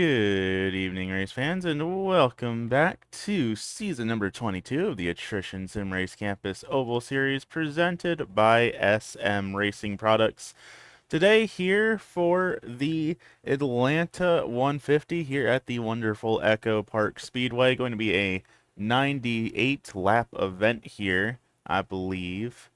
Good evening, race fans, and welcome back to season number 22 of the Attrition Sim Race Campus Oval Series presented by SM Racing Products. Today here for the Atlanta 150 here at the wonderful Echo Park Speedway. Going to be a 98 lap event here, I believe.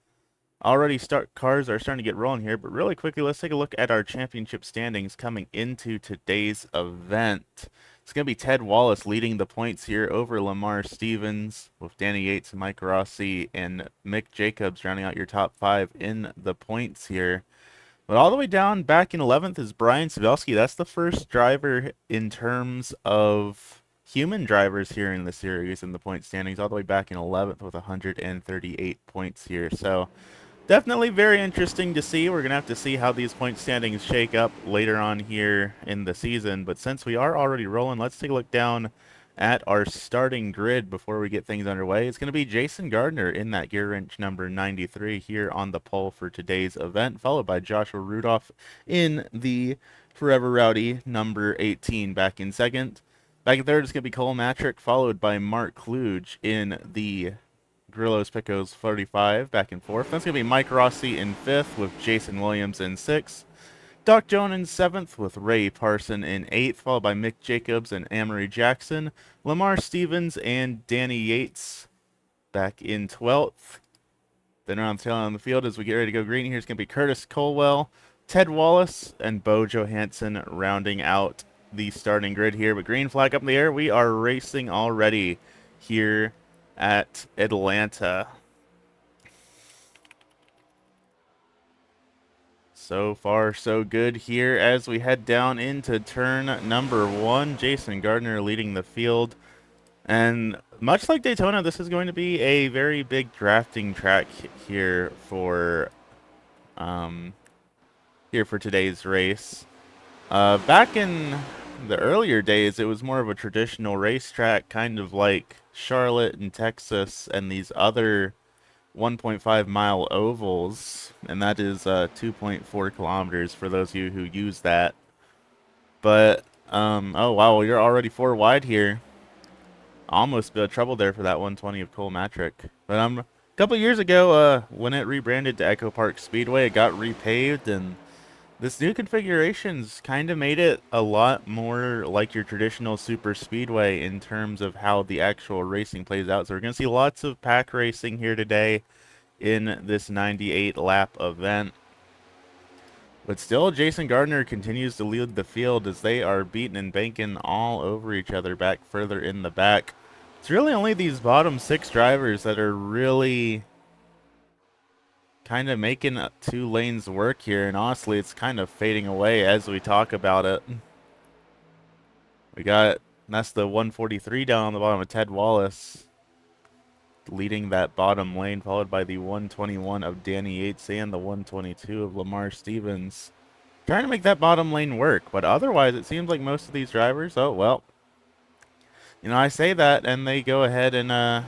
Already cars are starting to get rolling here, but really quickly, let's take a look at our championship standings coming into today's event. It's going to be Ted Wallace leading the points here over Lamar Stevens, with Danny Yates, Mike Rossi, and Mick Jacobs rounding out your top 5 in the points here. But all the way down back in 11th is Brian Savelski. That's the first driver in terms of human drivers here in the series in the point standings, all the way back in 11th with 138 points here. So definitely very interesting to see. We're going to have to see how these point standings shake up later on here in the season. But since we are already rolling, let's take a look down at our starting grid before we get things underway. It's going to be Jason Gardner in that gear wrench number 93 here on the pole for today's event, followed by Joshua Rudolph in the Forever Rowdy number 18 back in second. Back in third is going to be Cole Matrick, followed by Mark Kluge in the Grillos Picos 45 back and forth. That's going to be Mike Rossi in 5th with Jason Williams in 6th. Doc Jones in 7th with Ray Parson in 8th, followed by Mick Jacobs and Amory Jackson. Lamar Stevens and Danny Yates back in 12th. Then around the tail end of the field as we get ready to go green, here's going to be Curtis Colwell, Ted Wallace, and Bo Johansson rounding out the starting grid here. But green flag up in the air. We are racing already here at Atlanta. So far, so good here as we head down into turn number 1. Jason Gardner leading the field. And much like Daytona, this is going to be a very big drafting track here for today's race. Back in the earlier days, it was more of a traditional racetrack, kind of like Charlotte and Texas and these other 1.5 mile ovals, and that is 2.4 kilometers for those of you who use that. But oh wow, you're already 4 wide here. Almost a bit of trouble there for that 120 of Cole Matrick. But a couple years ago, when it rebranded to Echo Park Speedway, it got repaved, and this new configuration's kind of made it a lot more like your traditional super speedway in terms of how the actual racing plays out. So we're going to see lots of pack racing here today in this 98 lap event. But still, Jason Gardner continues to lead the field as they are beating and banking all over each other back further in the back. It's really only these bottom 6 drivers that are really kind of making 2 lanes work here, and honestly it's kind of fading away as we talk about it. That's the 143 down on the bottom of Ted Wallace leading that bottom lane, followed by the 121 of Danny Yates and the 122 of Lamar Stevens. Trying to make that bottom lane work, but otherwise it seems like most of these drivers, oh well, you know, I say that and they go ahead and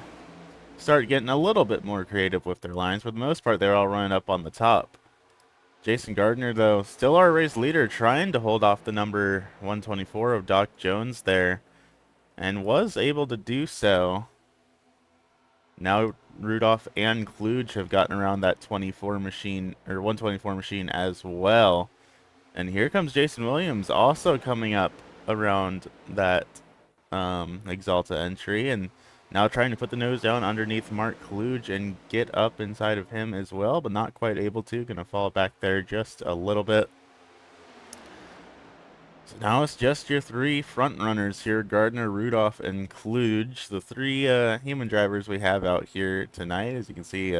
start getting a little bit more creative with their lines. For the most part, they're all running up on the top. Jason Gardner, though, still our race leader, trying to hold off the number 124 of Doc Jones there, and was able to do so. Now Rudolph and Kluge have gotten around that 24 machine, or 124 machine as well. And here comes Jason Williams also coming up around that Exalta entry, and now trying to put the nose down underneath Mark Kluge and get up inside of him as well, but not quite able to. Going to fall back there just a little bit. So now it's just your 3 front runners here, Gardner, Rudolph, and Kluge. The 3 human drivers we have out here tonight. As you can see,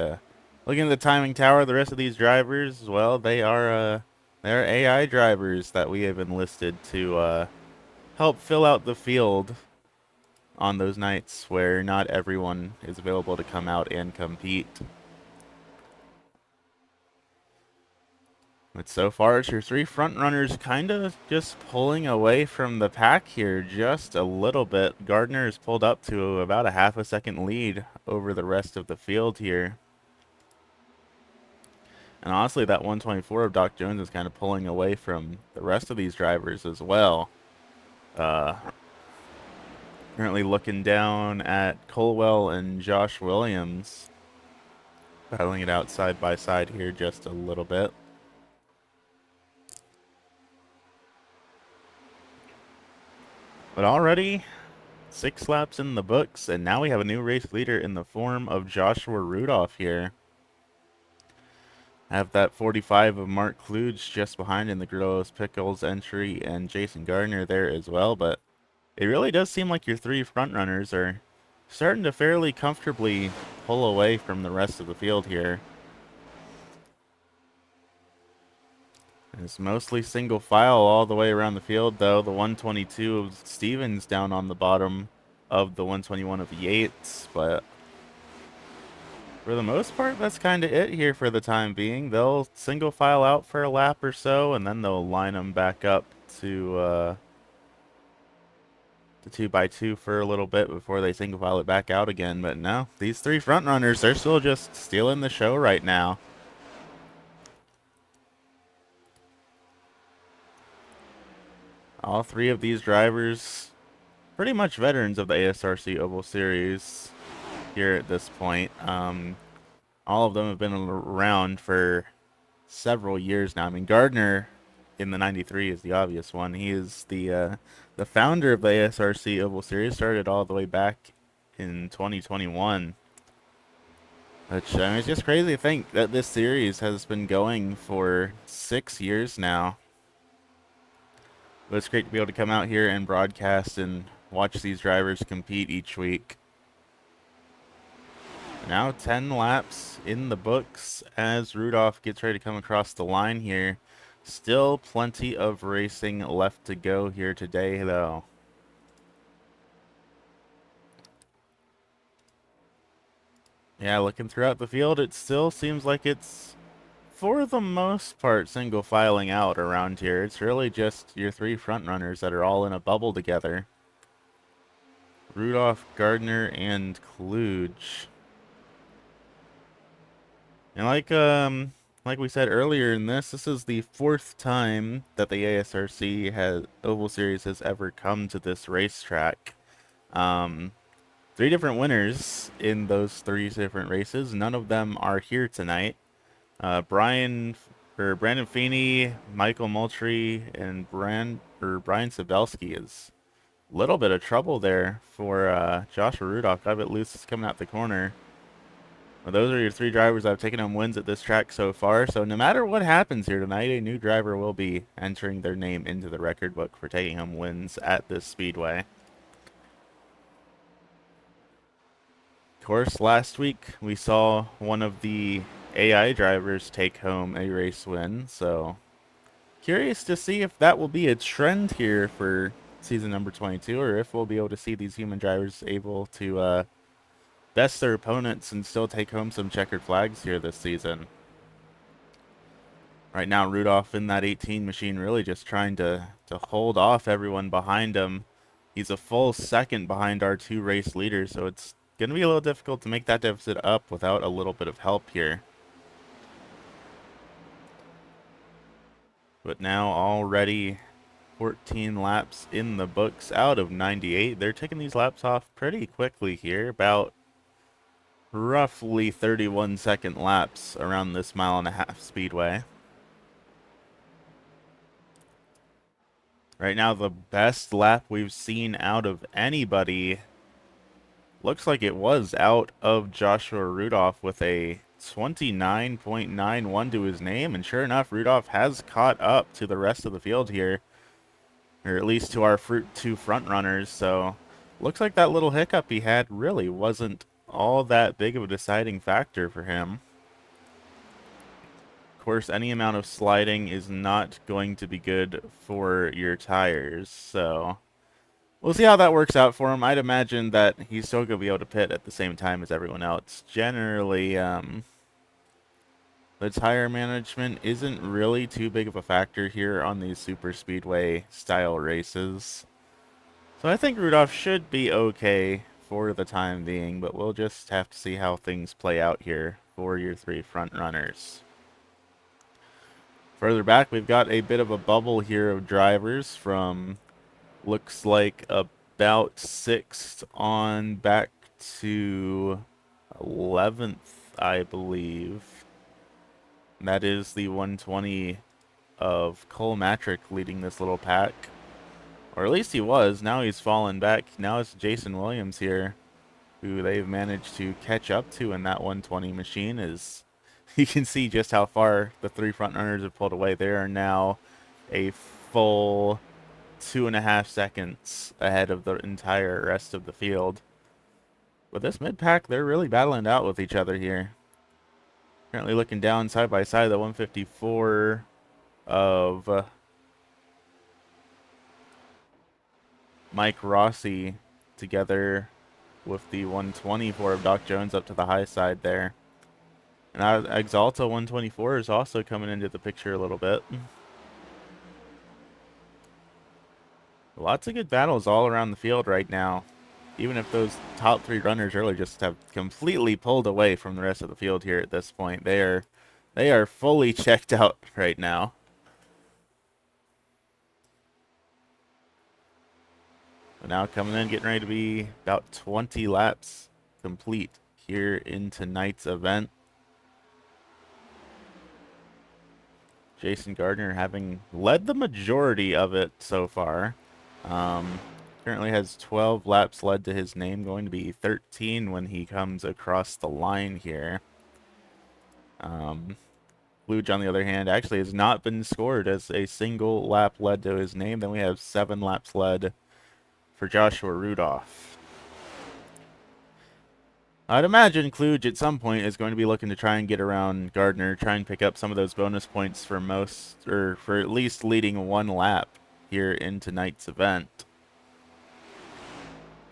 looking at the timing tower, the rest of these drivers, well, they're AI drivers that we have enlisted to help fill out the field on those nights where not everyone is available to come out and compete. But so far, it's your 3 front runners kind of just pulling away from the pack here just a little bit. Gardner has pulled up to about a half a second lead over the rest of the field here. And honestly, that 124 of Doc Jones is kind of pulling away from the rest of these drivers as well. Uh, Currently looking down at Colwell and Josh Williams, battling it out side by side here just a little bit. But already 6 laps in the books, and now we have a new race leader in the form of Joshua Rudolph here. Have that 45 of Mark Kluge just behind in the Grillos Pickles entry and Jason Gardner there as well, but it really does seem like your 3 front runners are starting to fairly comfortably pull away from the rest of the field here. It's mostly single file all the way around the field, though. The 122 of Stevens down on the bottom of the 121 of Yates, but for the most part, that's kind of it here for the time being. They'll single file out for a lap or so, and then they'll line them back up to 2x2 for a little bit before they single file it back out again. But no, these 3 front runners, they're still just stealing the show right now. All 3 of these drivers, pretty much veterans of the ASRC Oval Series here at this point. All of them have been around for several years now. I mean, Gardner in the 93 is the obvious one. He is the founder of the ASRC Oval Series, started all the way back in 2021. Which, I mean, it's just crazy to think that this series has been going for 6 years now. But it's great to be able to come out here and broadcast and watch these drivers compete each week. Now 10 laps in the books as Rudolph gets ready to come across the line here. Still plenty of racing left to go here today, though. Yeah, looking throughout the field, it still seems like it's, for the most part, single filing out around here. It's really just your 3 front runners that are all in a bubble together. Rudolph, Gardner, and Kluge. And like we said earlier in this is the 4th time that the ASRC Oval Series has ever come to this racetrack. 3 different winners in those 3 different races. None of them are here tonight. Brandon Feeney, Michael Moultrie, and Brian Sabelski is a little bit of trouble there for Joshua Rudolph. Got a bit loose coming out the corner. Well, those are your 3 drivers that have taken home wins at this track so far. So no matter what happens here tonight, a new driver will be entering their name into the record book for taking home wins at this speedway. Of course, last week we saw one of the AI drivers take home a race win. So curious to see if that will be a trend here for season number 22, or if we'll be able to see these human drivers able to best their opponents and still take home some checkered flags here this season. Right now, Rudolph in that 18 machine really just trying to hold off everyone behind him. He's a full second behind our 2 race leaders, so it's going to be a little difficult to make that deficit up without a little bit of help here. But now already 14 laps in the books out of 98. They're taking these laps off pretty quickly here, about roughly 31-second laps around this 1.5-mile speedway. Right now, the best lap we've seen out of anybody looks like it was out of Joshua Rudolph with a 29.91 to his name, and sure enough, Rudolph has caught up to the rest of the field here, or at least to our 2 front runners. So looks like that little hiccup he had really wasn't all that big of a deciding factor for him. Of course, any amount of sliding is not going to be good for your tires, so we'll see how that works out for him. I'd imagine that he's still going to be able to pit at the same time as everyone else. Generally, the tire management isn't really too big of a factor here on these super speedway style races. So I think Rudolph should be okay for the time being, but we'll just have to see how things play out here for your 3 front runners. Further back, we've got a bit of a bubble here of drivers from Looks like about 6th on back to 11th, I believe. And that is the 120 of Cole Matrick leading this little pack. Or at least he was. Now he's fallen back. Now it's Jason Williams here, who they've managed to catch up to in that 120 machine. Is you can see just how far the three front runners have pulled away. They are now a full 2.5 seconds ahead of the entire rest of the field. But this mid-pack, they're really battling it out with each other here. Currently looking down side by side, the 154 of Mike Rossi together with the 124 of Doc Jones up to the high side there. And Exalta 124 is also coming into the picture a little bit. Lots of good battles all around the field right now. Even if those top three runners early just have completely pulled away from the rest of the field here at this point. They are fully checked out right now. But now coming in, getting ready to be about 20 laps complete here in tonight's event. Jason Gardner having led the majority of it so far. Currently has 12 laps led to his name, going to be 13 when he comes across the line here. Luge, on the other hand, actually has not been scored as a single lap led to his name. Then we have 7 laps led for Joshua Rudolph. I'd imagine Kluge at some point is going to be looking to try and get around Gardner, try and pick up some of those bonus points for most, or for at least leading 1 lap here in tonight's event.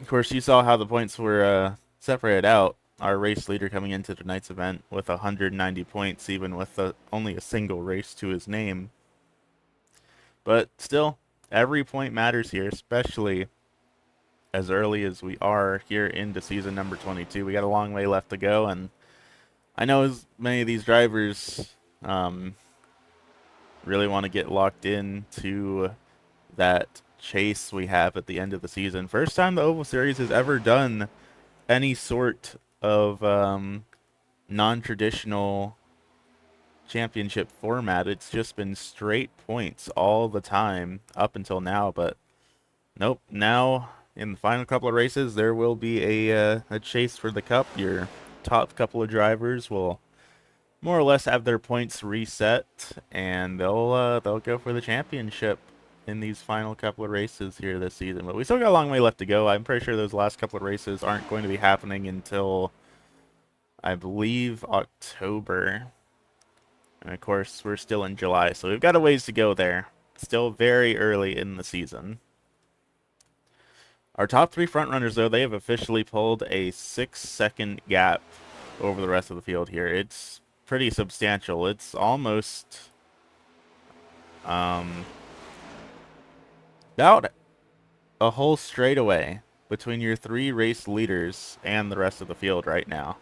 Of course, you saw how the points were separated out. Our race leader coming into tonight's event with 190 points, even with only a single race to his name. But still, every point matters here, especially as early as we are here into season number 22. We got a long way left to go, and I know as many of these drivers really want to get locked into that chase we have at the end of the season. First time the Oval Series has ever done any sort of non-traditional championship format. It's just been straight points all the time up until now, but nope. Now in the final couple of races, there will be a chase for the cup. Your top couple of drivers will more or less have their points reset, and they'll go for the championship in these final couple of races here this season. But we still got a long way left to go. I'm pretty sure those last couple of races aren't going to be happening until, I believe, October. And of course, we're still in July, so we've got a ways to go there. Still very early in the season. Our top 3 front runners, though, they have officially pulled a 6-second gap over the rest of the field here. It's pretty substantial. It's almost about a whole straightaway between your 3 race leaders and the rest of the field right now.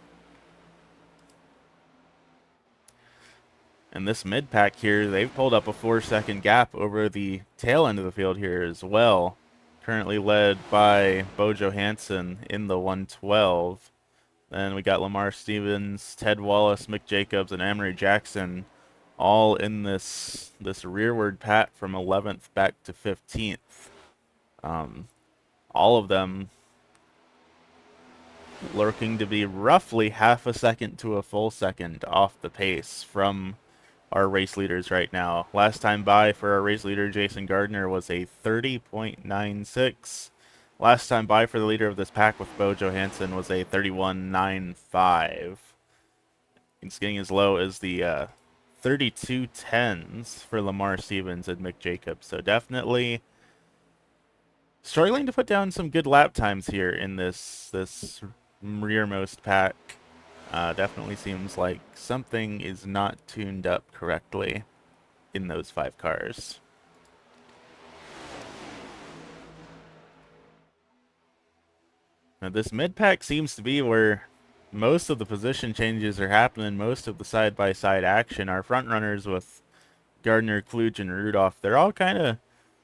And this mid-pack here, they've pulled up a 4-second gap over the tail end of the field here as well. Currently led by Bo Johansson in the 112. Then we got Lamar Stevens, Ted Wallace, Mick Jacobs, and Amory Jackson all in this rearward pack from 11th back to 15th. All of them lurking to be roughly half a second to a full second off the pace from our race leaders right now. Last time by for our race leader, Jason Gardner, was a 30.96. Last time by for the leader of this pack with Bo Johansson was a 31.95. It's getting as low as the 32.10s for Lamar Stevens and Mick Jacobs. So definitely struggling to put down some good lap times here in this rearmost pack. Definitely seems like something is not tuned up correctly in those 5 cars. Now this mid-pack seems to be where most of the position changes are happening, most of the side-by-side action. Our front runners with Gardner, Kluge, and Rudolph, they're all kind of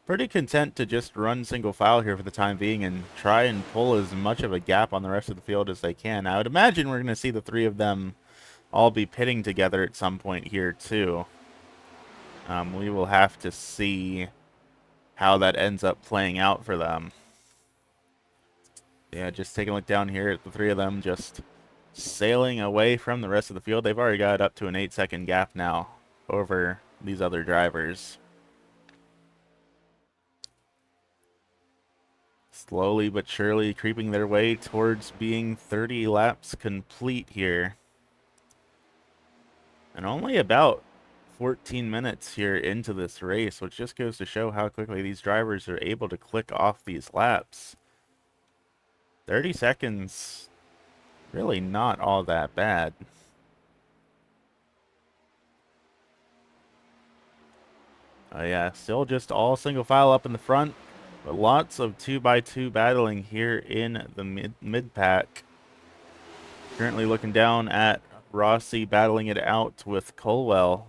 pretty content to just run single file here for the time being and try and pull as much of a gap on the rest of the field as they can. I would imagine we're going to see the three of them all be pitting together at some point here too. We will have to see how that ends up playing out for them. Yeah, just taking a look down here at the three of them just sailing away from the rest of the field. They've already got up to an 8-second gap now over these other drivers. Slowly but surely creeping their way towards being 30 laps complete here. And only about 14 minutes here into this race, which just goes to show how quickly these drivers are able to click off these laps. 30 seconds, really not all that bad. Yeah, still just all single file up in the front, but lots of 2x2 battling here in the mid pack. Currently looking down at Rossi battling it out with Colwell.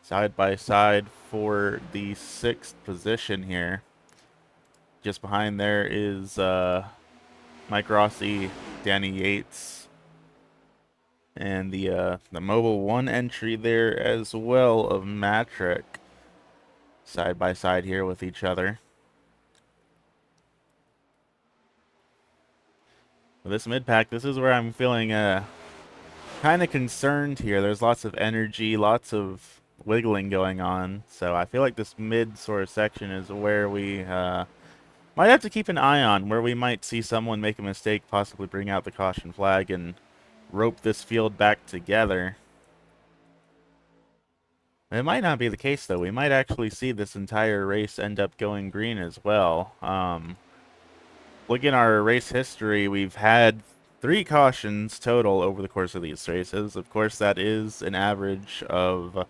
Side by side for the 6th position here. Just behind there is Mike Rossi, Danny Yates, and the Mobile 1 entry there as well of Matrick. Side by side here with each other. With this mid-pack, this is where I'm feeling kind of concerned here. There's lots of energy, lots of wiggling going on. So I feel like this mid sort of section is where we might have to keep an eye on, where we might see someone make a mistake, possibly bring out the caution flag and rope this field back together. It might not be the case, though. We might actually see this entire race end up going green as well. Looking at our race history, we've had 3 cautions total over the course of these races. Of course, that is an average of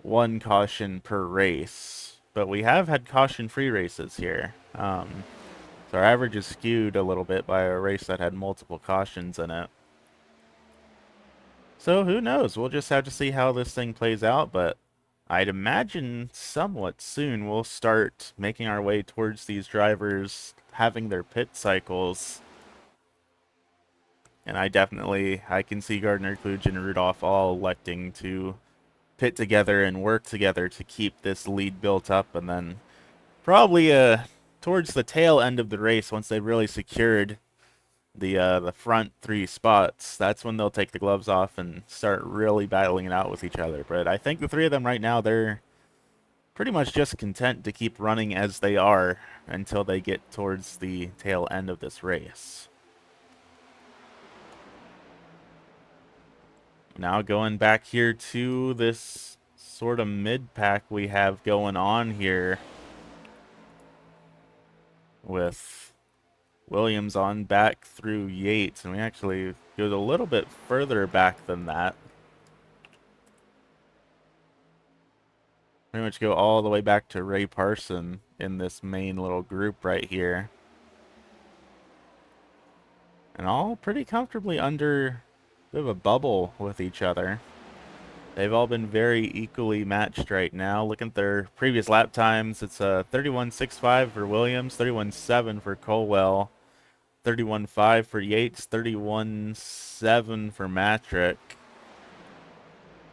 1 caution per race. But we have had caution-free races here. So our average is skewed a little bit by a race that had multiple cautions in it. So who knows? We'll just have to see how this thing plays out, but I'd imagine somewhat soon we'll start making our way towards these drivers having their pit cycles. And I can see Gardner, Kluge, and Rudolph all electing to pit together and work together to keep this lead built up, and then probably towards the tail end of the race, once they've really secured the front 3 spots, that's when they'll take the gloves off and start really battling it out with each other. But I think the 3 of them right now, they're pretty much just content to keep running as they are until they get towards the tail end of this race. Now going back here to this sort of mid-pack we have going on here with Williams on back through Yates, and we actually go a little bit further back than that. Pretty much go all the way back to Ray Parson in this main little group right here. And all pretty comfortably under a bit of a bubble with each other. They've all been very equally matched right now. Looking at their previous lap times, it's 31.65 for Williams, 31.7 for Colwell, 31.5 for Yates, 31.7 for Matrick,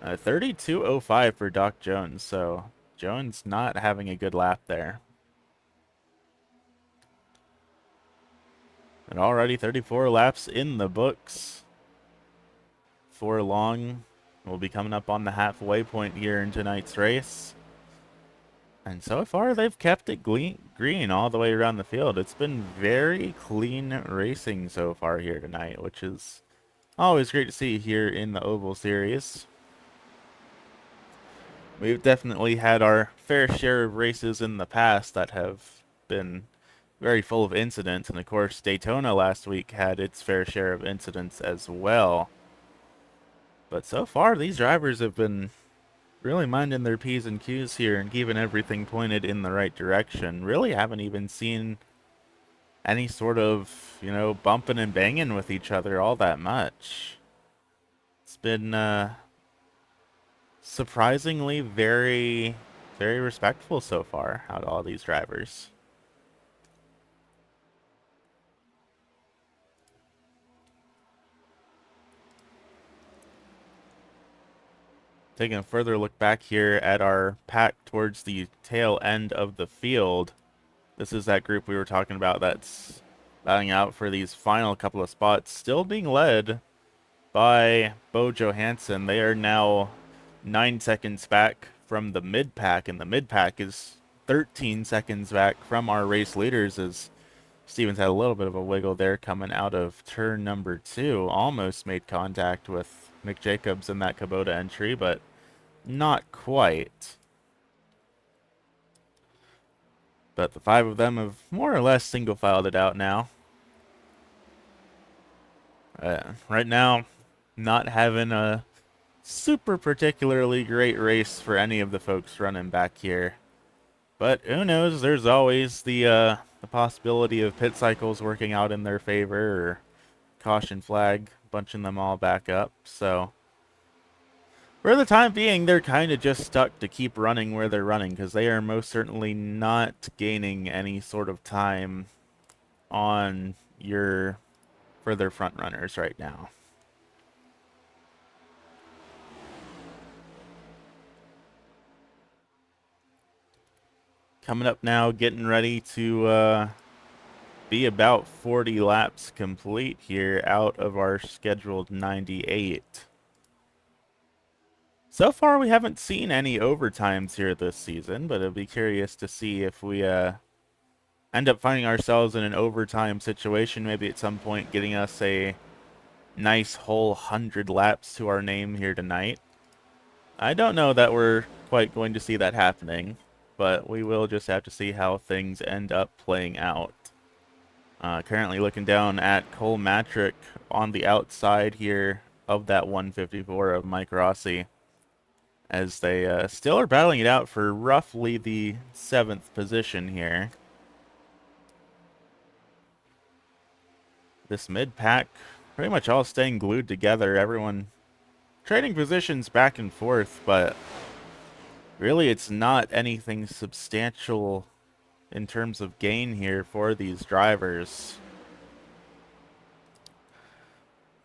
32.05 for Doc Jones. So Jones not having a good lap there. And already 34 laps in the books. 4 long. We'll be coming up on the halfway point here in tonight's race. And so far, they've kept it green all the way around the field. It's been very clean racing so far here tonight, which is always great to see here in the Oval Series. We've definitely had our fair share of races in the past that have been very full of incidents. And of course, Daytona last week had its fair share of incidents as well. But so far, these drivers have been really minding their P's and Q's here and keeping everything pointed in the right direction. Really haven't even seen any sort of, bumping and banging with each other all that much. It's been surprisingly very very respectful so far out of all these drivers. Taking a further look back here at our pack towards the tail end of the field. This is that group we were talking about that's battling out for these final couple of spots, still being led by Bo Johansson. They are now 9 seconds back from the mid pack, and the mid pack is 13 seconds back from our race leaders, as Stevens had a little bit of a wiggle there coming out of turn number 2. Almost made contact with Nick Jacobs in that Kubota entry, but not quite. But the 5 of them have more or less single-filed it out now. Right now, not having a super particularly great race for any of the folks running back here. But who knows? There's always the possibility of pit cycles working out in their favor, or caution flag bunching them all back up. So for the time being, they're kind of just stuck to keep running where they're running, because they are most certainly not gaining any sort of time on your further front runners right now. Coming up now, getting ready to be about 40 laps complete here out of our scheduled 98. So far, we haven't seen any overtimes here this season, but I'll be curious to see if we end up finding ourselves in an overtime situation, maybe at some point getting us a nice whole 100 laps to our name here tonight. I don't know that we're quite going to see that happening, but we will just have to see how things end up playing out. Currently looking down at Cole Matrick on the outside here of that 154 of Mike Rossi, as they still are battling it out for roughly the 7th position here. This mid-pack pretty much all staying glued together, everyone trading positions back and forth, but really it's not anything substantial in terms of gain here for these drivers.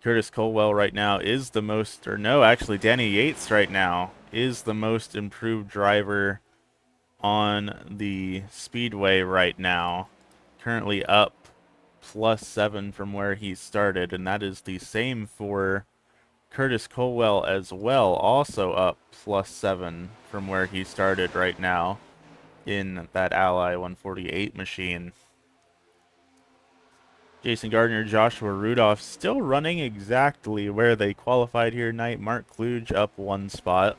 Curtis Colwell right now is the most, or no, actually Danny Yates right now is the most improved driver on the speedway right now. Currently up +7 from where he started, and that is the same for Curtis Colwell as well, also up +7 from where he started right now in that Ally 148 machine. Jason Gardner, Joshua Rudolph still running exactly where they qualified here tonight. Mark Kluge up 1 spot.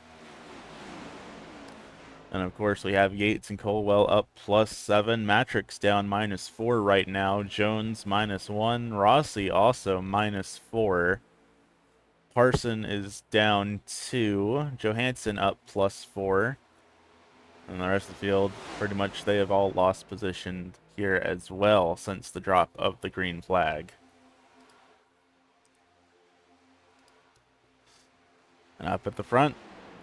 And of course we have Yates and Colwell up +7. Matrix down -4 right now. Jones -1. Rossi also -4. Parson is down 2. Johansson up +4. And the rest of the field, pretty much they have all lost position here as well since the drop of the green flag. And up at the front,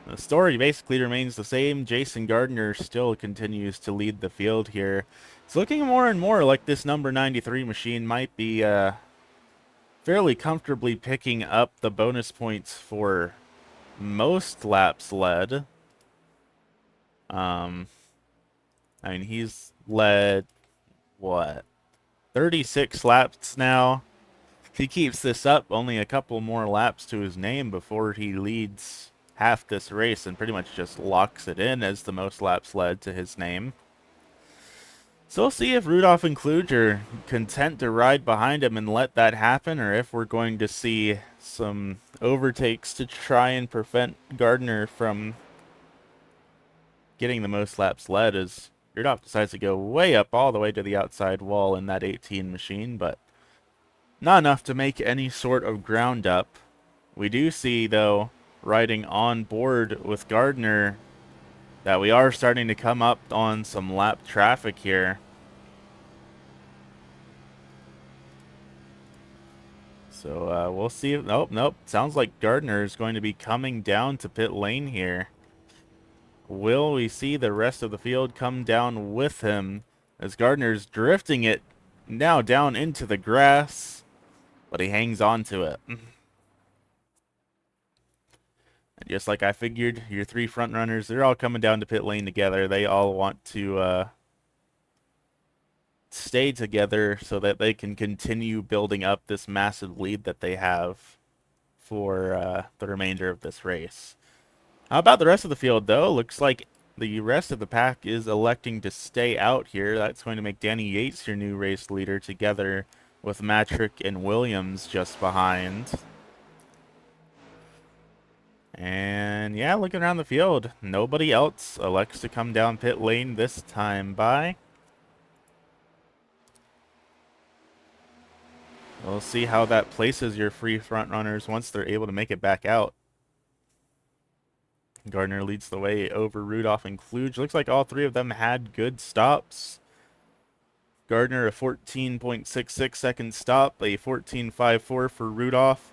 the story basically remains the same. Jason Gardner still continues to lead the field here. It's looking more and more like this number 93 machine might be fairly comfortably picking up the bonus points for most laps led. I mean, he's led, what, 36 laps now? If he keeps this up, only a couple more laps to his name before he leads half this race and pretty much just locks it in as the most laps led to his name. So we'll see if Rudolph and Kluge are content to ride behind him and let that happen, or if we're going to see some overtakes to try and prevent Gardner from getting the most laps led, as Rudolph decides to go way up all the way to the outside wall in that 18 machine, but not enough to make any sort of ground up. We do see, though, riding on board with Gardner, that we are starting to come up on some lap traffic here. So we'll see. Nope. Sounds like Gardner is going to be coming down to pit lane here. will we see the rest of the field come down with him as Gardner's drifting it now down into the grass, but he hangs on to it. And just like I figured, your three front runners, they're all coming down to pit lane together. They all want to stay together so that they can continue building up this massive lead that they have for the remainder of this race. How about the rest of the field, though? Looks like the rest of the pack is electing to stay out here. That's going to make Danny Yates your new race leader, together with Matrick and Williams just behind. And yeah, looking around the field, nobody else elects to come down pit lane this time by. We'll see how that places your free front runners once they're able to make it back out. Gardner leads the way over Rudolph and Kluge. Looks like all three of them had good stops. Gardner a 14.66 second stop, a 14.54 for Rudolph,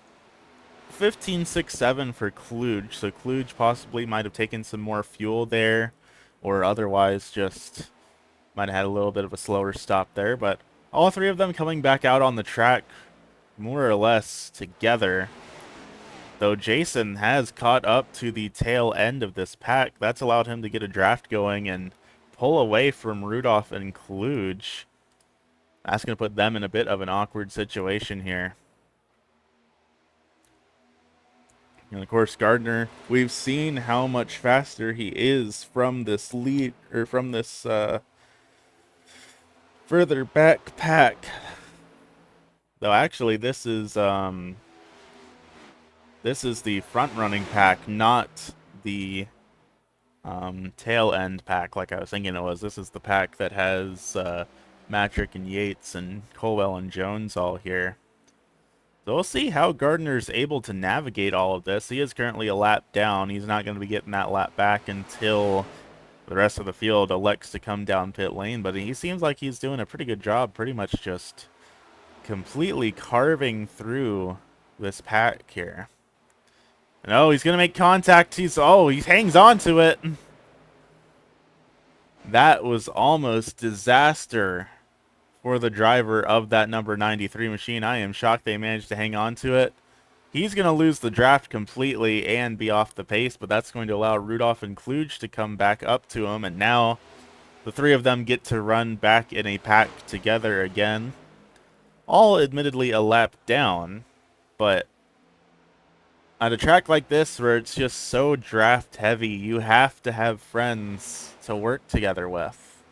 15.67 for Kluge. So Kluge possibly might have taken some more fuel there, or otherwise just might have had a little bit of a slower stop there. But all three of them coming back out on the track more or less together. Though Jason has caught up to the tail end of this pack, that's allowed him to get a draft going and pull away from Rudolph and Kluge. That's going to put them in a bit of an awkward situation here. And of course, Gardner, we've seen how much faster he is from this lead, or from this further back pack. Though actually, this is the front running pack, not the tail end pack like I was thinking it was. This is the pack that has Matrick and Yates and Colwell and Jones all here. So we'll see how Gardner's able to navigate all of this. He is currently a lap down. He's not going to be getting that lap back until the rest of the field elects to come down pit lane, but he seems like he's doing a pretty good job, pretty much just completely carving through this pack here. No, he's going to make contact. He hangs on to it. That was almost disaster for the driver of that number 93 machine. I am shocked they managed to hang on to it. He's going to lose the draft completely and be off the pace, but that's going to allow Rudolph and Kluge to come back up to him, and now the three of them get to run back in a pack together again. All admittedly a lap down, but at a track like this where it's just so draft heavy, you have to have friends to work together with.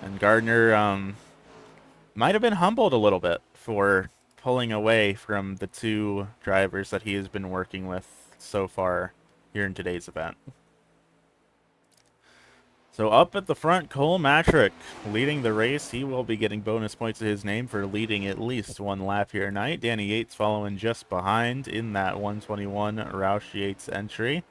And Gardner might have been humbled a little bit for pulling away from the two drivers that he has been working with so far here in today's event. So up at the front, Cole Matrick leading the race. He will be getting bonus points to his name for leading at least one lap here tonight. Danny Yates following just behind in that 121 Roush Yates entry.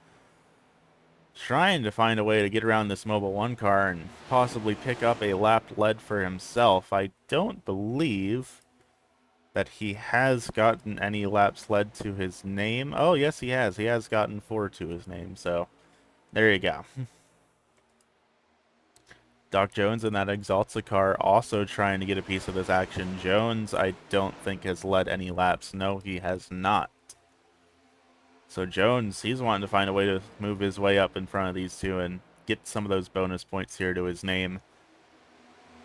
Trying to find a way to get around this Mobile 1 car and possibly pick up a lap lead for himself. I don't believe that he has gotten any laps led to his name. Oh, yes, he has. He has gotten 4 to his name, so there you go. Doc Jones in that Exalta car also trying to get a piece of this action. Jones, I don't think, has led any laps. No, he has not. So Jones, he's wanting to find a way to move his way up in front of these two and get some of those bonus points here to his name.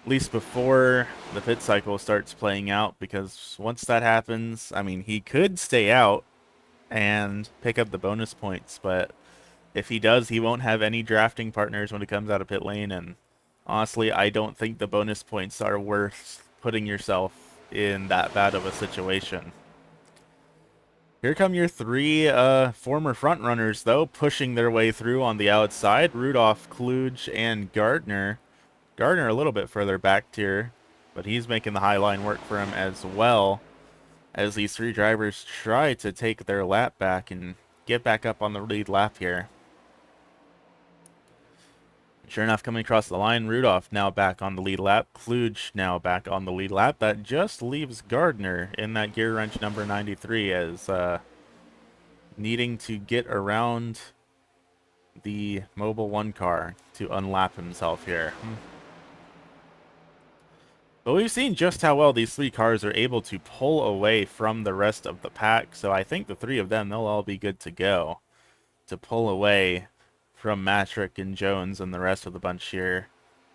At least before the pit cycle starts playing out, because once that happens, I mean, he could stay out and pick up the bonus points, but if he does, he won't have any drafting partners when it comes out of pit lane, and honestly, I don't think the bonus points are worth putting yourself in that bad of a situation. Here come your three former front runners, though, pushing their way through on the outside. Rudolph, Kluge, and Gardner. Gardner a little bit further back here, but he's making the high line work for him as well, as these three drivers try to take their lap back and get back up on the lead lap here. Sure enough, coming across the line, Rudolph now back on the lead lap. Kluge now back on the lead lap. That just leaves Gardner in that gear wrench number 93 as needing to get around the Mobile 1 car to unlap himself here. But we've seen just how well these three cars are able to pull away from the rest of the pack, so I think the three of them, they'll all be good to go to pull away from Matrick and Jones and the rest of the bunch here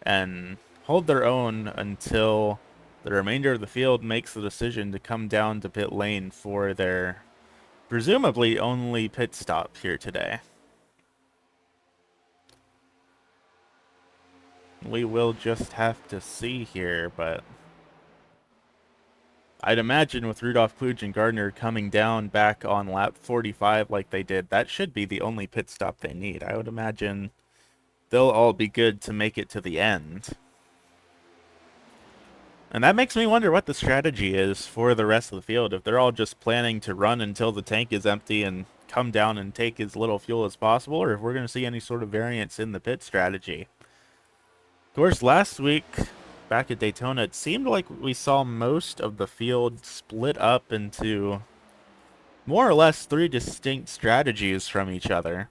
and hold their own until the remainder of the field makes the decision to come down to pit lane for their presumably only pit stop here today. We will just have to see here, but I'd imagine with Rudolph, Kluge, and Gardner coming down back on lap 45 like they did, that should be the only pit stop they need. I would imagine they'll all be good to make it to the end. And that makes me wonder what the strategy is for the rest of the field. If they're all just planning to run until the tank is empty and come down and take as little fuel as possible, or if we're going to see any sort of variance in the pit strategy. Of course, last week, back at Daytona, it seemed like we saw most of the field split up into more or less three distinct strategies from each other.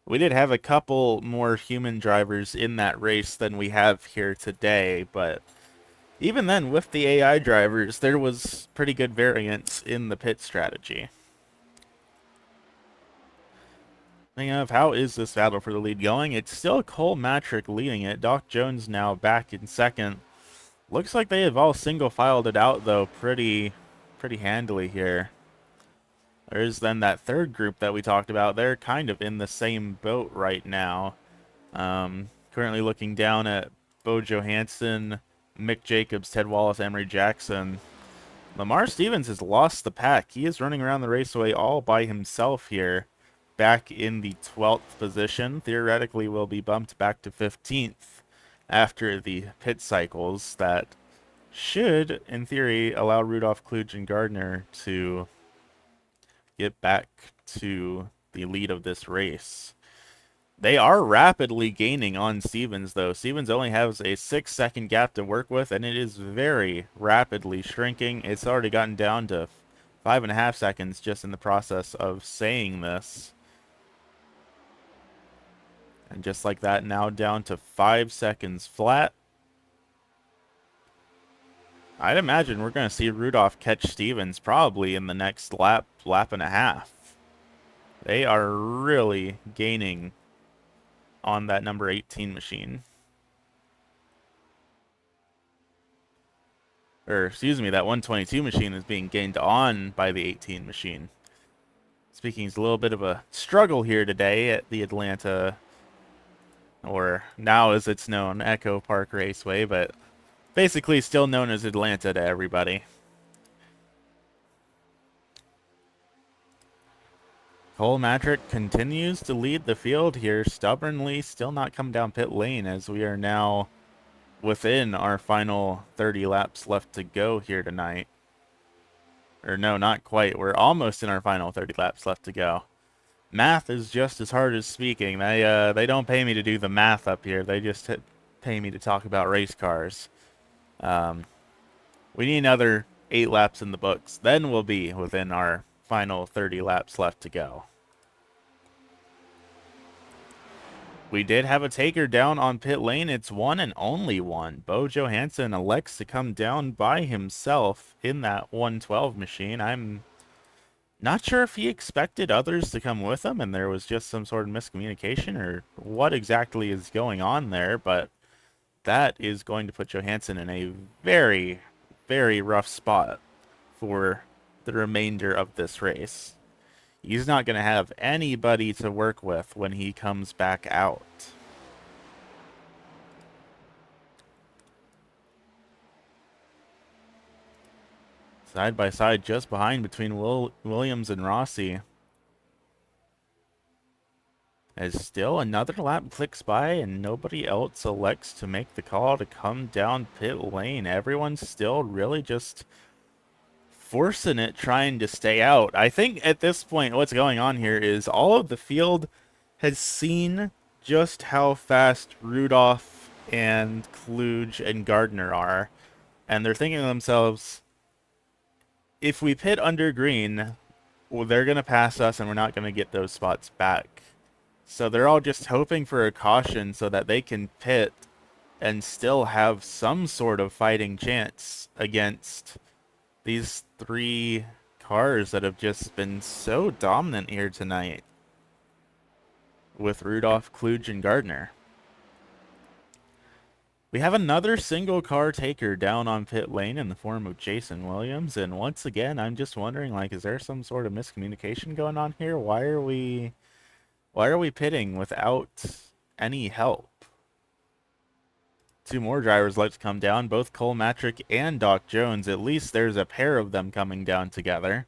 We did have a couple more human drivers in that race than we have here today, but even then, with the AI drivers, there was pretty good variance in the pit strategy. Thinking of how is this battle for the lead going? It's still Cole Matrick leading it. Doc Jones now back in second. Looks like they have all single-filed it out, though, pretty handily here. There's then that third group that we talked about. They're kind of in the same boat right now. Currently looking down at Bo Johansson, Mick Jacobs, Ted Wallace, Emery Jackson. Lamar Stevens has lost the pack. He is running around the raceway all by himself here, back in the 12th position. Theoretically will be bumped back to 15th after the pit cycles. That should, in theory, allow Rudolph, Kluge, and Gardner to get back to the lead of this race. They are rapidly gaining on Stevens, though. Stevens only has a 6-second gap to work with, and it is very rapidly shrinking. It's already gotten down to 5.5 seconds just in the process of saying this. And just like that, now down to 5 seconds flat. I'd imagine we're going to see Rudolph catch Stevens probably in the next lap and a half. They are really gaining on that number 18 machine. Or, excuse me, that 122 machine is being gained on by the 18 machine. Speaking, it's a little bit of a struggle here today at the Atlanta, or now as it's known, Echo Park Raceway, but basically still known as Atlanta to everybody. Cole Matrick continues to lead the field here, stubbornly still not come down pit lane, as we are now within our final 30 laps left to go here tonight. Or no, not quite. We're almost in our final 30 laps left to go. Math is just as hard as speaking. They don't pay me to do the math up here. They just pay me to talk about race cars. We need another 8 laps in the books. Then we'll be within our final 30 laps left to go. We did have a taker down on pit lane. It's one and only one. Bo Johansson elects to come down by himself in that 112 machine. I'm not sure if he expected others to come with him and there was just some sort of miscommunication or what exactly is going on there, but that is going to put Johansson in a very, very rough spot for the remainder of this race. He's not going to have anybody to work with when he comes back out. Side by side, just behind between Williams and Rossi. As still another lap clicks by and nobody else elects to make the call to come down pit lane. Everyone's still really just forcing it, trying to stay out. I think at this point what's going on here is all of the field has seen just how fast Rudolph and Kluge and Gardner are, and they're thinking to themselves, if we pit under green, well, they're going to pass us and we're not going to get those spots back. So they're all just hoping for a caution so that they can pit and still have some sort of fighting chance against these three cars that have just been so dominant here tonight with Rudolph, Kluge, and Gardner. We have another single car taker down on pit lane in the form of Jason Williams, and once again, I'm just wondering, like, is there some sort of miscommunication going on here? Why are we pitting without any help? Two more drivers like to come down, both Cole Matrick and Doc Jones. At least there's a pair of them coming down together.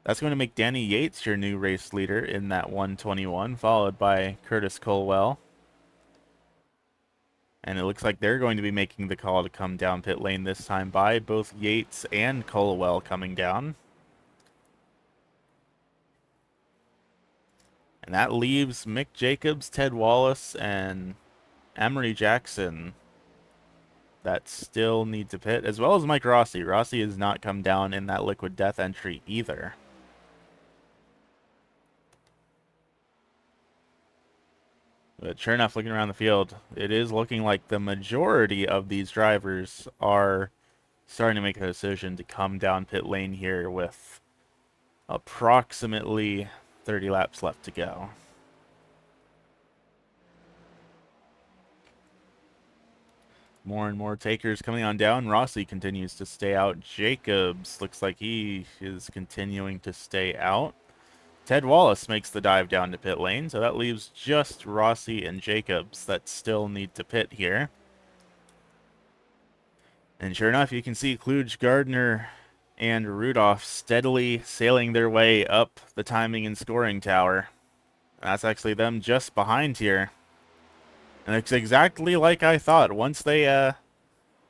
That's going to make Danny Yates your new race leader in that 121, followed by Curtis Colwell. And it looks like they're going to be making the call to come down pit lane this time by both Yates and Colwell coming down. And that leaves Mick Jacobs, Ted Wallace, and Emery Jackson that still need to pit, as well as Mike Rossi. Rossi has not come down in that Liquid Death entry either. But sure enough, looking around the field, it is looking like the majority of these drivers are starting to make a decision to come down pit lane here with approximately 30 laps left to go. More and more takers coming on down. Rossi continues to stay out. Jacobs looks like he is continuing to stay out. Ted Wallace makes the dive down to pit lane, so that leaves just Rossi and Jacobs that still need to pit here. And sure enough, you can see Kluge, Gardner, and Rudolph steadily sailing their way up the timing and scoring tower. That's actually them just behind here. And it's exactly like I thought. Once they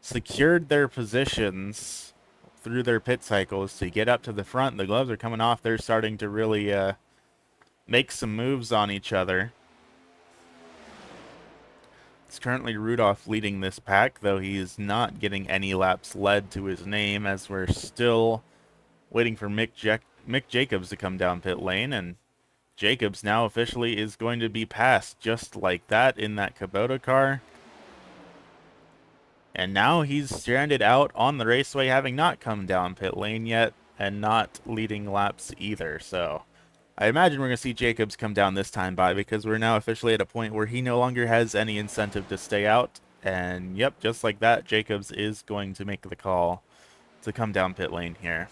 secured their positions through their pit cycles to get up to the front, the gloves are coming off. They're starting to really make some moves on each other. It's currently Rudolph leading this pack, though he is not getting any laps led to his name, as we're still waiting for Mick Jacobs to come down pit lane, and Jacobs now officially is going to be passed just like that in that Kubota car. And now he's stranded out on the raceway, having not come down pit lane yet, and not leading laps either. So I imagine we're going to see Jacobs come down this time by, because we're now officially at a point where he no longer has any incentive to stay out. And yep, just like that, Jacobs is going to make the call to come down pit lane here.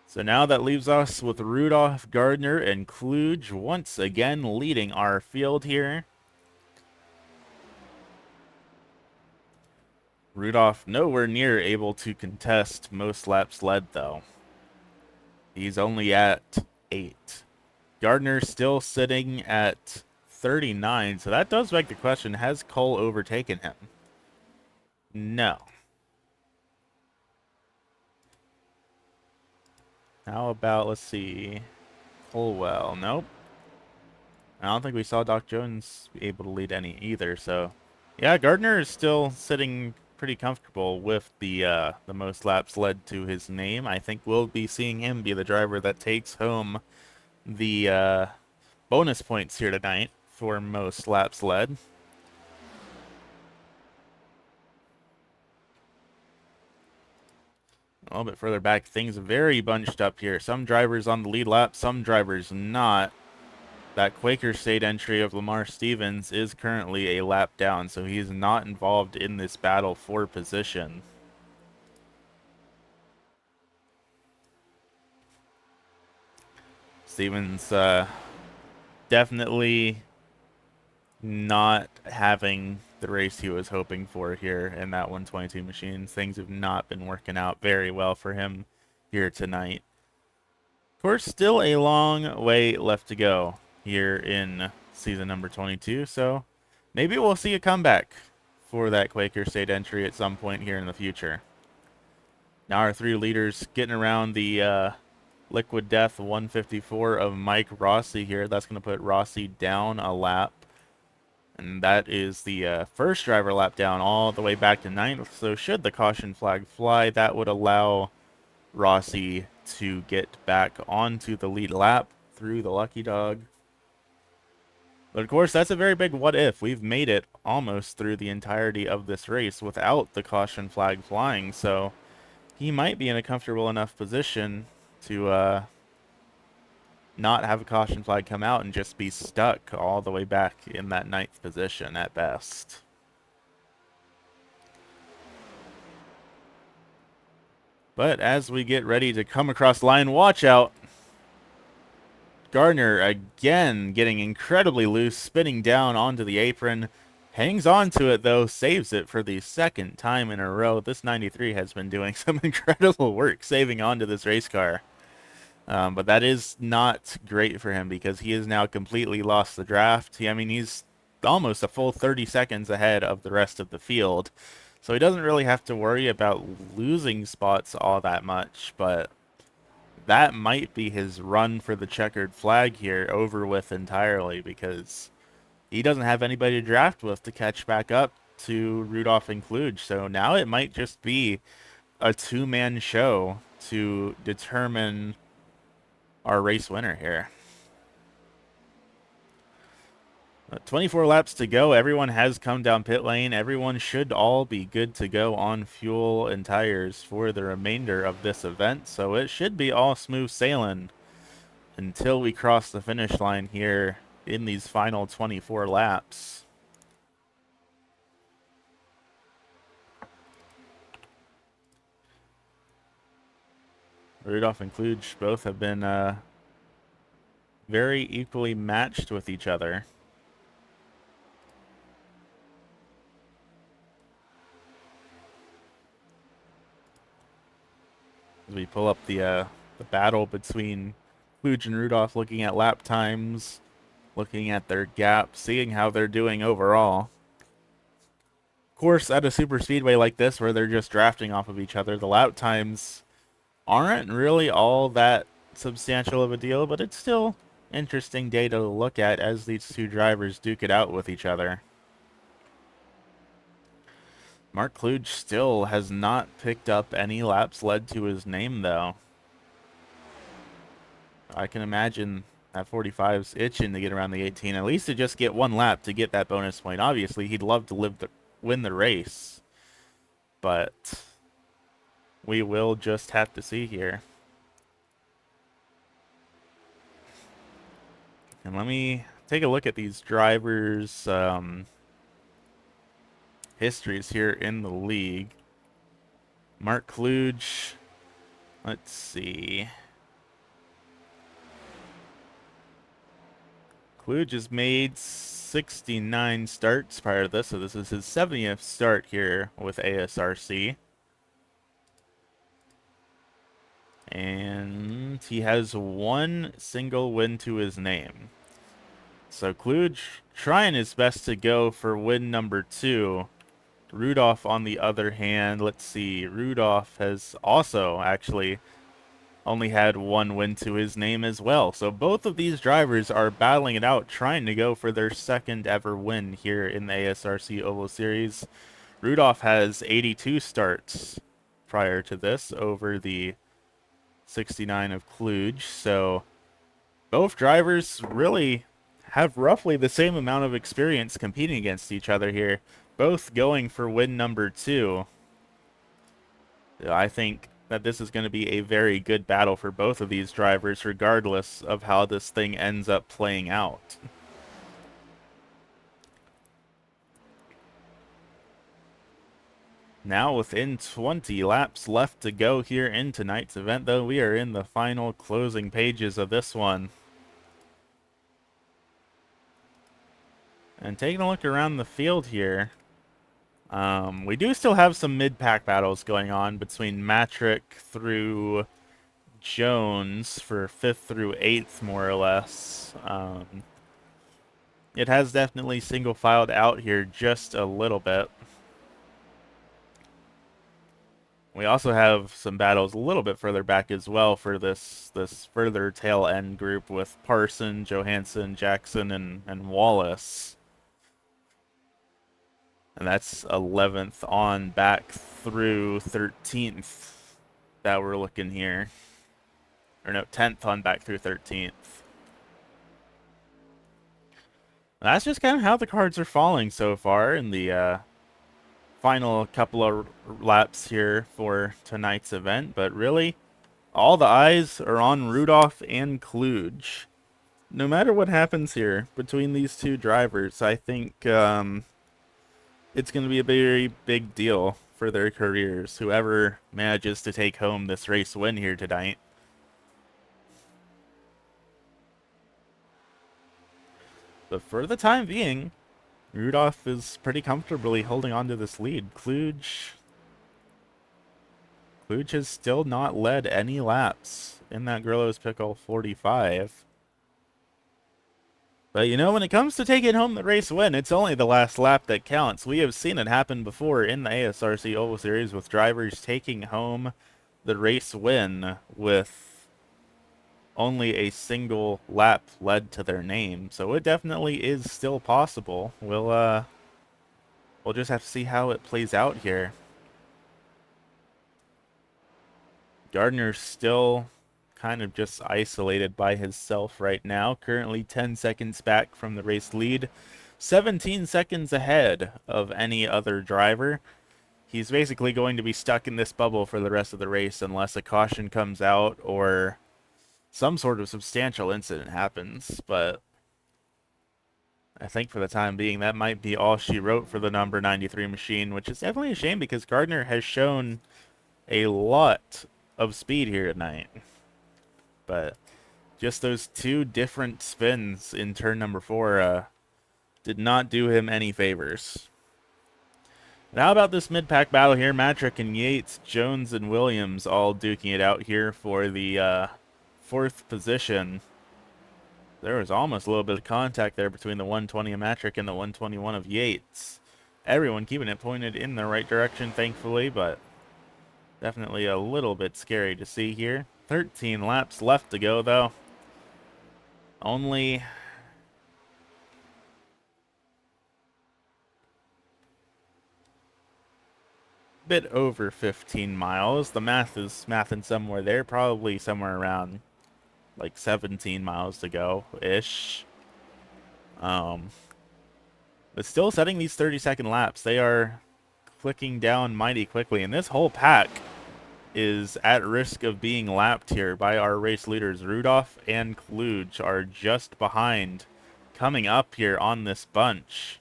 So now that leaves us with Rudolph, Gardner, and Kluge once again leading our field here. Rudolph nowhere near able to contest most laps led, though. He's only at 8. Gardner still sitting at 39, so that does beg the question, has Cole overtaken him? No. How about, let's see, Colwell? Nope. I don't think we saw Doc Jones be able to lead any either, so yeah, Gardner is still sitting pretty comfortable with the most laps led to his name. I think we'll be seeing him be the driver that takes home the bonus points here tonight for most laps led. A little bit further back, things very bunched up here. Some drivers on the lead lap, some drivers not. That Quaker State entry of Lamar Stevens is currently a lap down, so he's not involved in this battle for position. Stevens definitely not having the race he was hoping for here in that 122 machine. Things have not been working out very well for him here tonight. Of course, still a long way left to go here in season number 22, so maybe we'll see a comeback for that Quaker State entry at some point here in the future. Now our three leaders getting around the Liquid Death 154 of Mike Rossi here. That's going to put Rossi down a lap. And that is the first driver lap down all the way back to 9th. So should the caution flag fly, that would allow Rossi to get back onto the lead lap. through the lucky dog. But of course, that's a very big what if. We've made it almost through the entirety of this race without the caution flag flying, so he might be in a comfortable enough position to not have a caution flag come out and just be stuck all the way back in that 9th position at best. But as we get ready to come across the line, watch out. Gardner again getting incredibly loose, spinning down onto the apron. Hangs on to it, though, saves it for the 2nd time in a row. This 93 has been doing some incredible work saving onto this race car. But that is not great for him because he has now completely lost the draft. I mean, he's almost a full 30 seconds ahead of the rest of the field. So he doesn't really have to worry about losing spots all that much, but that might be his run for the checkered flag here over with entirely because he doesn't have anybody to draft with to catch back up to Rudolph and Kluge. So now it might just be a 2-man show to determine our race winner here. 24 laps to go. Everyone has come down pit lane. Everyone should all be good to go on fuel and tires for the remainder of this event. So it should be all smooth sailing until we cross the finish line here in these final 24 laps. Rudolph and Kluge both have been very equally matched with each other. As we pull up the battle between Kluge and Rudolph, looking at lap times, looking at their gap, seeing how they're doing overall. Of course, at a super speedway like this, where they're just drafting off of each other, the lap times aren't really all that substantial of a deal, but it's still interesting data to look at as these two drivers duke it out with each other. Mark Kluge still has not picked up any laps led to his name, though. I can imagine that 45's itching to get around the 18, at least to just get 1 lap to get that bonus point. Obviously, he'd love to win the race, but we will just have to see here. And let me take a look at these drivers' histories here in the league. Mark Kluge, let's see. Kluge has made 69 starts prior to this, so this is his 70th start here with ASRC. And he has 1 single win to his name. So Kluge trying his best to go for win number 2. Rudolph, on the other hand, let's see. Rudolph has also actually only had 1 win to his name as well. So both of these drivers are battling it out, trying to go for their 2nd ever win here in the ASRC Oval Series. Rudolph has 82 starts prior to this over the 69 of Kluge. So both drivers really have roughly the same amount of experience competing against each other here, both going for win number 2. I think that this is going to be a very good battle for both of these drivers, regardless of how this thing ends up playing out. Now within 20 laps left to go here in tonight's event, though, we are in the final closing pages of this one. And taking a look around the field here, we do still have some mid-pack battles going on between Matrick through Jones for 5th through 8th, more or less. It has definitely single-filed out here just a little bit. We also have some battles a little bit further back as well for this further tail end group with Parson, Johansson, Jackson, and Wallace. And that's 11th on back through 13th that we're looking here. Or no, 10th on back through 13th. That's just kind of how the cards are falling so far in the final couple of laps here for tonight's event. But really, all the eyes are on Rudolph and Kluge. No matter what happens here between these two drivers, I think it's going to be a very big deal for their careers, whoever manages to take home this race win here tonight. But for the time being, Rudolph is pretty comfortably holding on to this lead. Kluge has still not led any laps in that Grillo's Pickle 45. But you know, when it comes to taking home the race win, it's only the last lap that counts. We have seen it happen before in the ASRC Oval Series with drivers taking home the race win with only a single lap led to their name. So it definitely is still possible. We'll just have to see how it plays out here. Gardner's still kind of just isolated by himself right now. Currently 10 seconds back from the race lead. 17 seconds ahead of any other driver. He's basically going to be stuck in this bubble for the rest of the race unless a caution comes out or some sort of substantial incident happens. But I think for the time being, that might be all she wrote for the number 93 machine, which is definitely a shame because Gardner has shown a lot of speed here tonight. But just those two different spins in turn number 4 did not do him any favors. Now how about this mid-pack battle here? Matrick and Yates, Jones and Williams all duking it out here for the 4th position. There was almost a little bit of contact there between the 120 of Matrick and the 121 of Yates. Everyone keeping it pointed in the right direction, thankfully, but definitely a little bit scary to see here. 13 laps left to go, though. Only bit over 15 miles. The math is mathing somewhere there, probably somewhere around like 17 miles to go-ish. But still setting these 30-second laps. They are clicking down mighty quickly, and this whole pack is at risk of being lapped here by our race leaders. Rudolph and Kluge are just behind, coming up here on this bunch.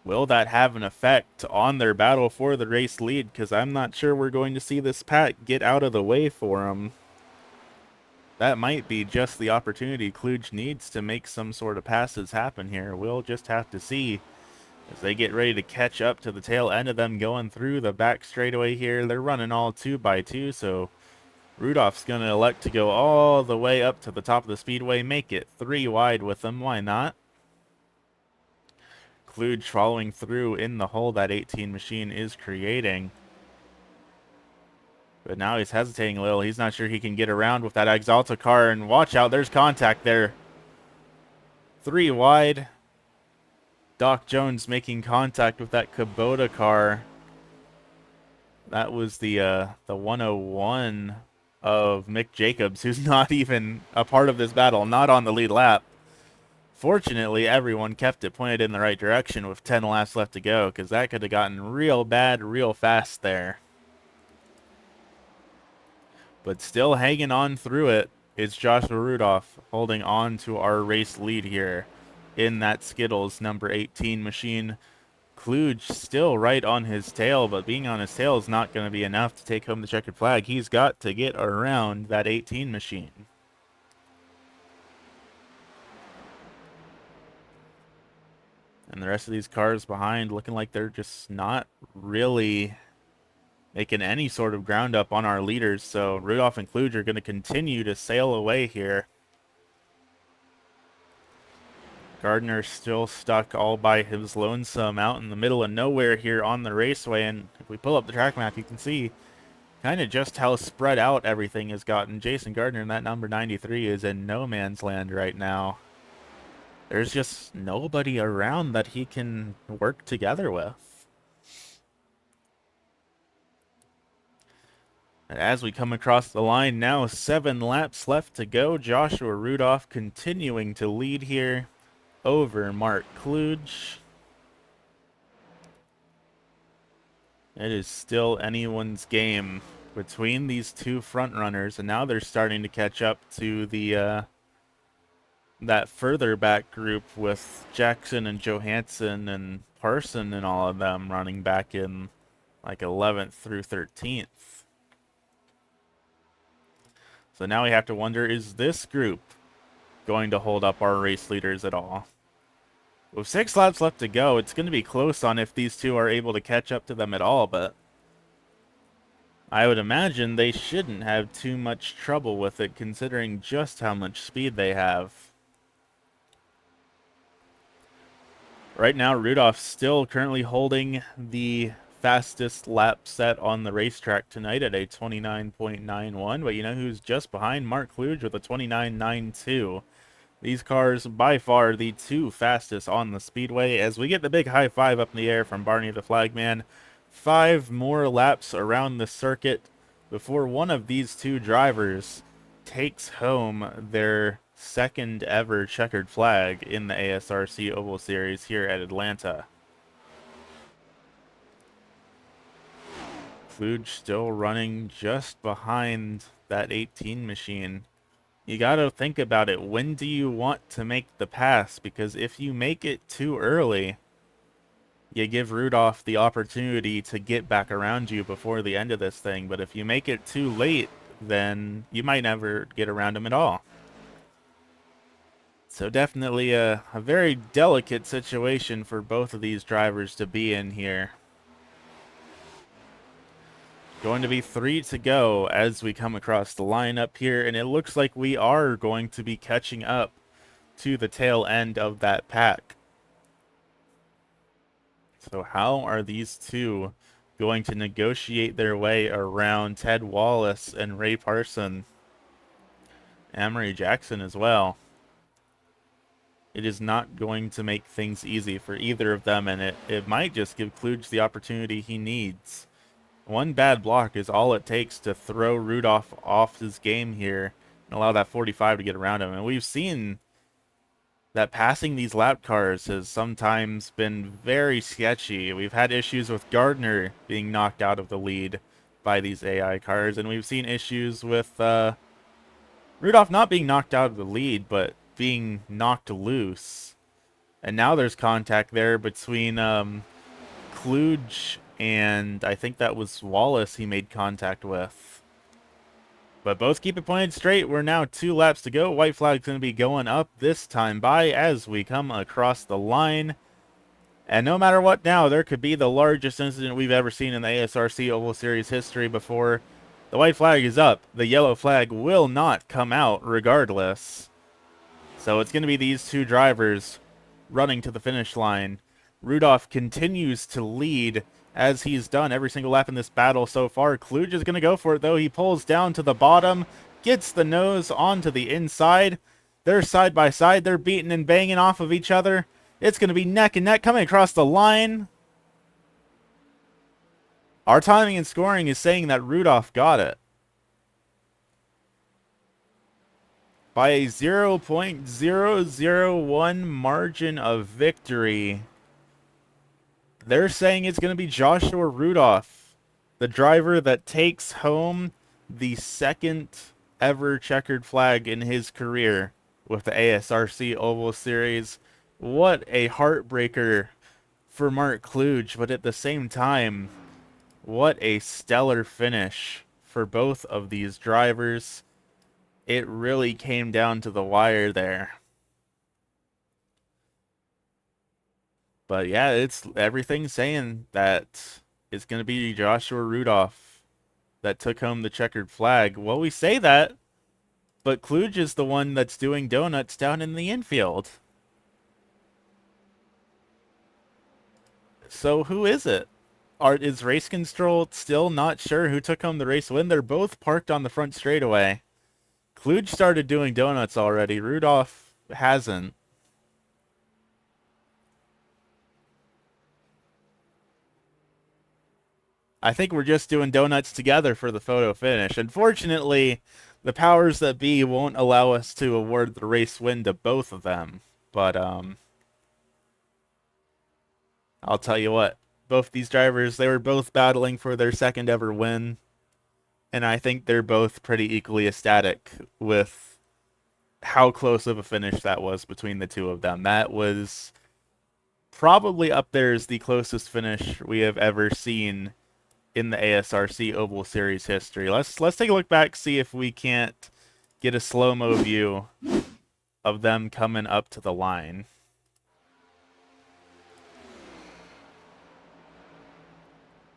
Will that have an effect on their battle for the race lead? Because I'm not sure we're going to see this pack get out of the way for them. That might be just the opportunity Kluge needs to make some sort of passes happen here. We'll just have to see as they get ready to catch up to the tail end of them going through the back straightaway here. They're running all 2x2, so Rudolph's going to elect to go all the way up to the top of the speedway, make it 3 wide with them. Why not? Kluge following through in the hole that 18 machine is creating. But now he's hesitating a little. He's not sure he can get around with that Exalta car. And watch out, there's contact there. 3 wide. Doc Jones making contact with that Kubota car. That was the 101 of Mick Jacobs, who's not even a part of this battle, not on the lead lap. Fortunately, everyone kept it pointed in the right direction with 10 laps left to go, because that could have gotten real bad real fast there. But still hanging on through it is Joshua Rudolph, holding on to our race lead here in that Skittles number 18 machine. Kluge still right on his tail, but being on his tail is not going to be enough to take home the checkered flag. He's got to get around that 18 machine. And the rest of these cars behind looking like they're just not really making any sort of ground up on our leaders. So Rudolph and Kluge are going to continue to sail away here. Gardner still stuck all by his lonesome out in the middle of nowhere here on the raceway. And if we pull up the track map, you can see kind of just how spread out everything has gotten. Jason Gardner in that number 93 is in no man's land right now. There's just nobody around that he can work together with. And as we come across the line now, 7 laps left to go. Joshua Rudolph continuing to lead here over Mark Kluge. It is still anyone's game between these two front runners, and now they're starting to catch up to the that further back group with Jackson and Johansson and Parson and all of them running back in like 11th through 13th. So now we have to wonder, is this group going to hold up our race leaders at all? With 6 laps left to go, it's going to be close on if these two are able to catch up to them at all, but I would imagine they shouldn't have too much trouble with it considering just how much speed they have. Right now, Rudolph's still currently holding the fastest lap set on the racetrack tonight at a 29.91, but you know who's just behind? Mark Kluge with a 29.92. These cars, by far, the two fastest on the speedway. As we get the big high five up in the air from Barney the Flagman, 5 more laps around the circuit before one of these two drivers takes home their second ever checkered flag in the ASRC Oval Series here at Atlanta. Kluge still running just behind that 18 machine. You got to think about it. When do you want to make the pass? Because if you make it too early, you give Rudolph the opportunity to get back around you before the end of this thing. But if you make it too late, then you might never get around him at all. So definitely a very delicate situation for both of these drivers to be in here. Going to be 3 to go as we come across the line up here, and it looks like we are going to be catching up to the tail end of that pack. So how are these two going to negotiate their way around Ted Wallace and Ray Parson? Amory Jackson as well. It is not going to make things easy for either of them, and it might just give Kluge the opportunity he needs. One bad block is all it takes to throw Rudolph off his game here and allow that 45 to get around him. And we've seen that passing these lap cars has sometimes been very sketchy. We've had issues with Gardner being knocked out of the lead by these AI cars, and we've seen issues with Rudolph not being knocked out of the lead, but being knocked loose. And now there's contact there between Kluge and I think that was Wallace he made contact with. But both keep it pointed straight. We're now 2 laps to go. White flag's going to be going up this time by as we come across the line. And no matter what now, there could be the largest incident we've ever seen in the ASRC Oval Series history before. The white flag is up. The yellow flag will not come out regardless. So it's going to be these two drivers running to the finish line. Rudolph continues to lead as he's done every single lap in this battle so far. Kluge is going to go for it, though. He pulls down to the bottom, gets the nose onto the inside. They're side by side. They're beating and banging off of each other. It's going to be neck and neck coming across the line. Our timing and scoring is saying that Rudolph got it by a 0.001 margin of victory. They're saying it's going to be Joshua Rudolph, the driver that takes home the second ever checkered flag in his career with the ASRC Oval Series. What a heartbreaker for Mark Kluge, but at the same time, what a stellar finish for both of these drivers. It really came down to the wire there. But yeah, it's everything saying that it's going to be Joshua Rudolph that took home the checkered flag. Well, we say that, but Kluge is the one that's doing donuts down in the infield. So who is it? Is Race Control still not sure who took home the race win? They're both parked on the front straightaway. Kluge started doing donuts already. Rudolph hasn't. I think we're just doing donuts together for the photo finish. Unfortunately, the powers that be won't allow us to award the race win to both of them. But I'll tell you what, both these drivers, they were both battling for their second ever win, and I think they're both pretty equally ecstatic with how close of a finish that was between the two of them. That was probably up there as the closest finish we have ever seen in the ASRC Oval Series history. Let's take a look back, see if we can't get a slow-mo view of them coming up to the line.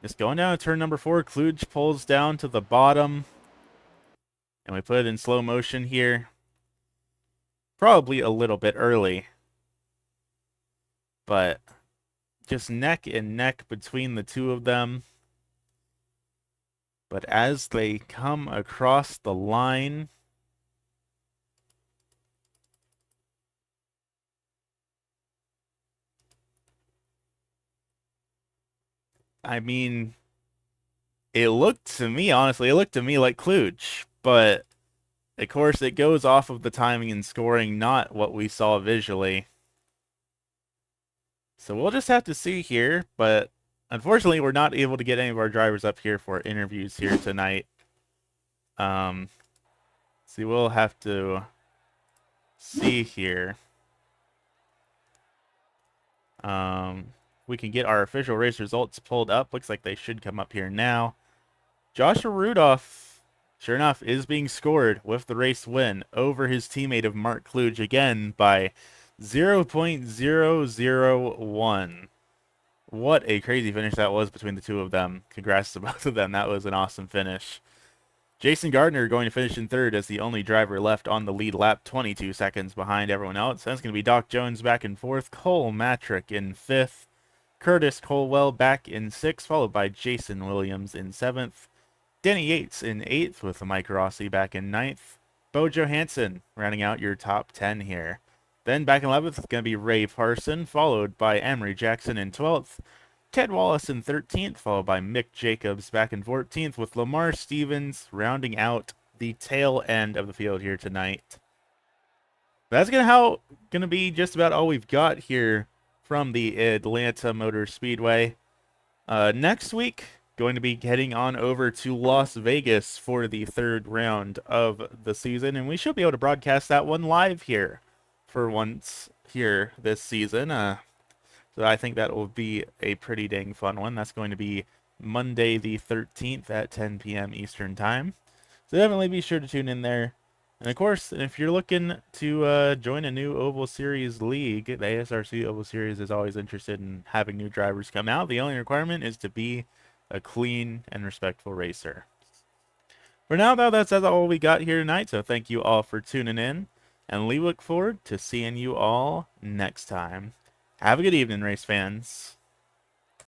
Just going down to turn number 4, Kluge pulls down to the bottom, and we put it in slow motion here. Probably a little bit early, but just neck and neck between the two of them. But as they come across the line, I mean, it looked to me, honestly, it looked to me like Kluge, but of course it goes off of the timing and scoring, not what we saw visually. So we'll just have to see here, but unfortunately we're not able to get any of our drivers up here for interviews here tonight. See, we'll have to see here. We can get our official race results pulled up. Looks like they should come up here now. Joshua Rudolph, sure enough, is being scored with the race win over his teammate of Mark Kluge again by 0.001. What a crazy finish that was between the two of them. Congrats to both of them. That was an awesome finish. Jason Gardner going to finish in third as the only driver left on the lead lap, 22 seconds behind everyone else. That's going to be Doc Jones back in fourth, Cole Matrick in fifth, Curtis Colwell back in sixth, followed by Jason Williams in seventh, Denny Yates in eighth with Mike Rossi back in ninth, Bo Johansson rounding out your top 10 here. Then back in 11th is going to be Ray Parson, followed by Emery Jackson in 12th, Ted Wallace in 13th, followed by Mick Jacobs back in 14th, with Lamar Stevens rounding out the tail end of the field here tonight. That's gonna be just about all we've got here from the Atlanta Motor Speedway. Next week, going to be heading on over to Las Vegas for the third round of the season, and we should be able to broadcast that one live here for once here this season. So I think that will be a pretty dang fun one. That's going to be Monday the 13th at 10 p.m. Eastern Time. So definitely be sure to tune in there. And of course, if you're looking to join a new Oval Series league, the ASRC Oval Series is always interested in having new drivers come out. The only requirement is to be a clean and respectful racer. For now, though, that's all we got here tonight. So thank you all for tuning in. And we look forward to seeing you all next time. Have a good evening, race fans.